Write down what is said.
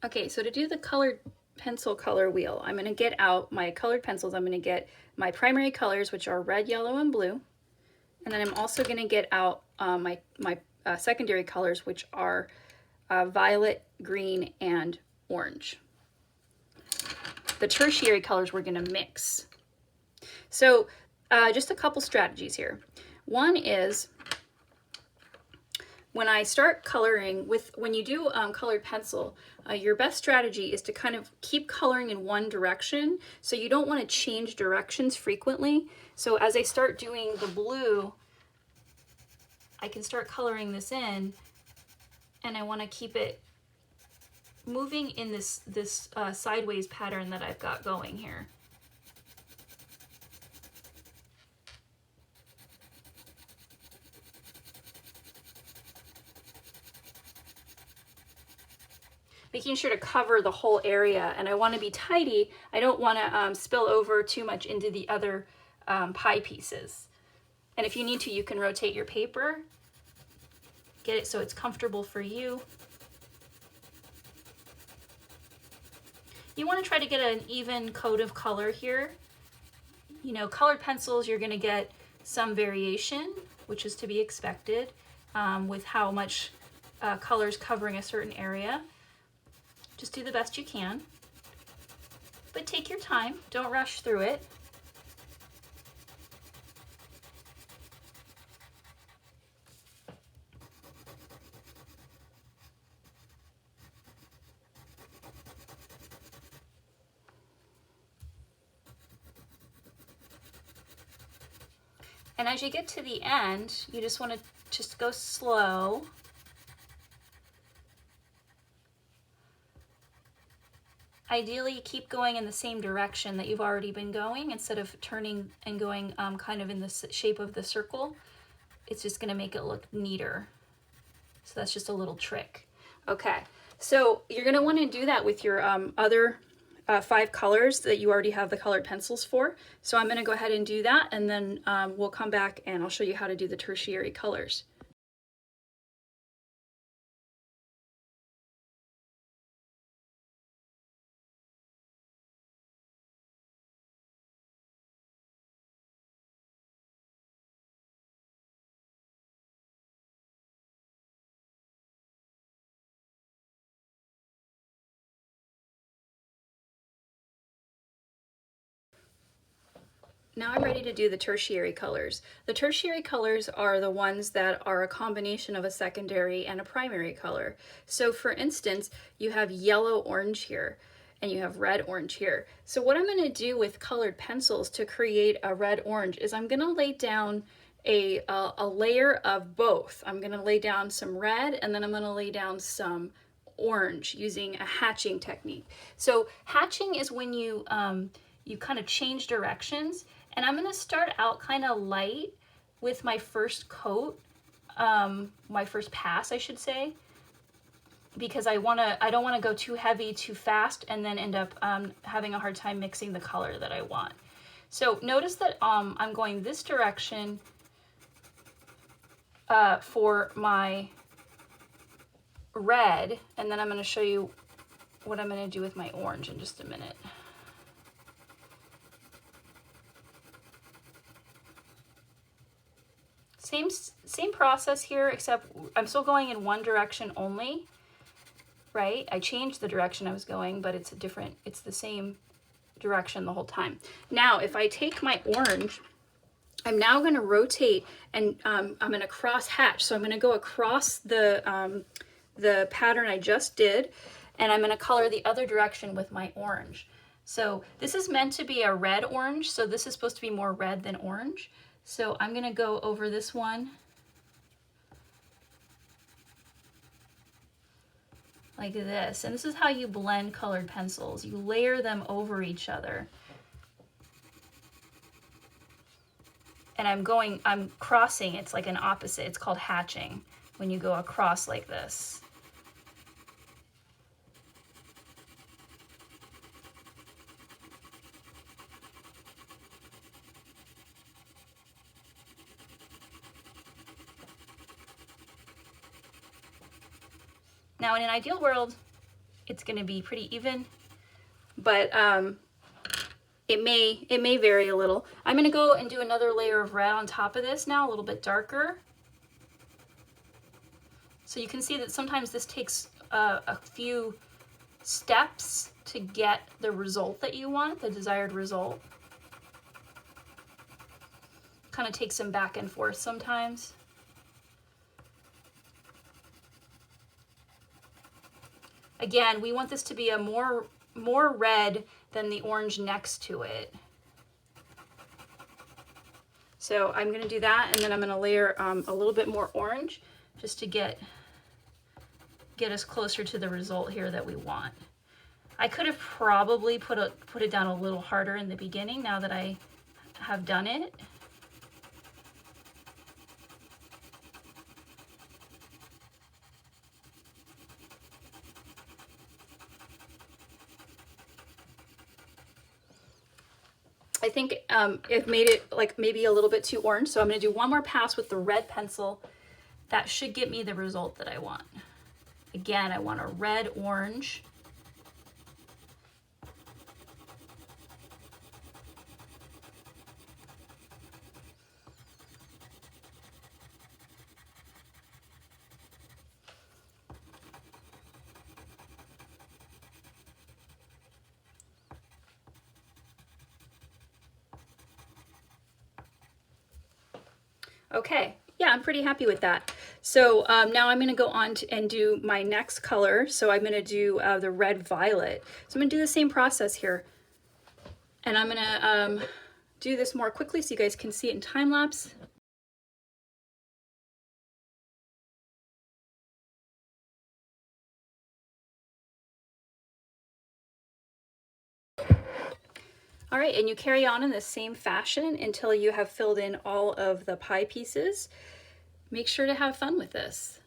Okay, so to do the colored pencil color wheel, I'm going to get out my colored pencils. I'm going to get my primary colors, which are red, yellow, and blue. And then I'm also going to get out my secondary colors, which are violet, green, and orange. The tertiary colors we're going to mix. So just a couple strategies here. One is when I start coloring when you do colored pencil, your best strategy is to kind of keep coloring in one direction. So you don't want to change directions frequently. So as I start doing the blue, I can start coloring this in, and I want to keep it moving in this sideways pattern that I've got going here. Making sure to cover the whole area, and I want to be tidy. I don't want to spill over too much into the other pie pieces. And if you need to, you can rotate your paper, get it so it's comfortable for you. You want to try to get an even coat of color here. You know, colored pencils, you're going to get some variation, which is to be expected with how much color's covering a certain area. Just do the best you can, but take your time. Don't rush through it. And as you get to the end, you just want to just go slow. Ideally, keep going in the same direction that you've already been going instead of turning and going kind of in the shape of the circle. It's just going to make it look neater. So that's just a little trick. Okay, so you're going to want to do that with your other 5 colors that you already have the colored pencils for. So I'm going to go ahead and do that, and then we'll come back and I'll show you how to do the tertiary colors. Now I'm ready to do the tertiary colors. The tertiary colors are the ones that are a combination of a secondary and a primary color. So for instance, you have yellow-orange here, and you have red-orange here. So what I'm going to do with colored pencils to create a red-orange is I'm going to lay down a layer of both. I'm going to lay down some red, and then I'm going to lay down some orange using a hatching technique. So hatching is when you kind of change directions. And I'm going to start out kind of light with my first coat, my first pass, I should say, because I don't want to go too heavy too fast and then end up having a hard time mixing the color that I want. So notice that I'm going this direction for my red, and then I'm going to show you what I'm going to do with my orange in just a minute. Same process here, except I'm still going in one direction only, right? I changed the direction I was going, but it's the same direction the whole time. Now, if I take my orange, I'm now going to rotate, and I'm going to cross hatch. So I'm going to go across the pattern I just did, and I'm going to color the other direction with my orange. So this is meant to be a red-orange, so this is supposed to be more red than orange. So I'm going to go over this one like this. And this is how you blend colored pencils. You layer them over each other. And I'm crossing, it's like an opposite. It's called hatching when you go across like this. Now, in an ideal world, it's going to be pretty even, but it may vary a little. I'm going to go and do another layer of red on top of this now, a little bit darker. So you can see that sometimes this takes a few steps to get the result that you want, the desired result. Kind of takes them back and forth sometimes. Again, we want this to be a more red than the orange next to it. So I'm going to do that, and then I'm going to layer a little bit more orange just to get us closer to the result here that we want. I could have probably put it down a little harder in the beginning now that I have done it. I think I've made it like maybe a little bit too orange, so I'm going to do one more pass with the red pencil. That should get me the result that I want. Again, I want a red-orange. Okay, yeah, I'm pretty happy with that. So now I'm going to go on and do my next color. So I'm going to do the red violet. So I'm going to do the same process here. And I'm going to do this more quickly so you guys can see it in time lapse. All right, and you carry on in the same fashion until you have filled in all of the pie pieces. Make sure to have fun with this.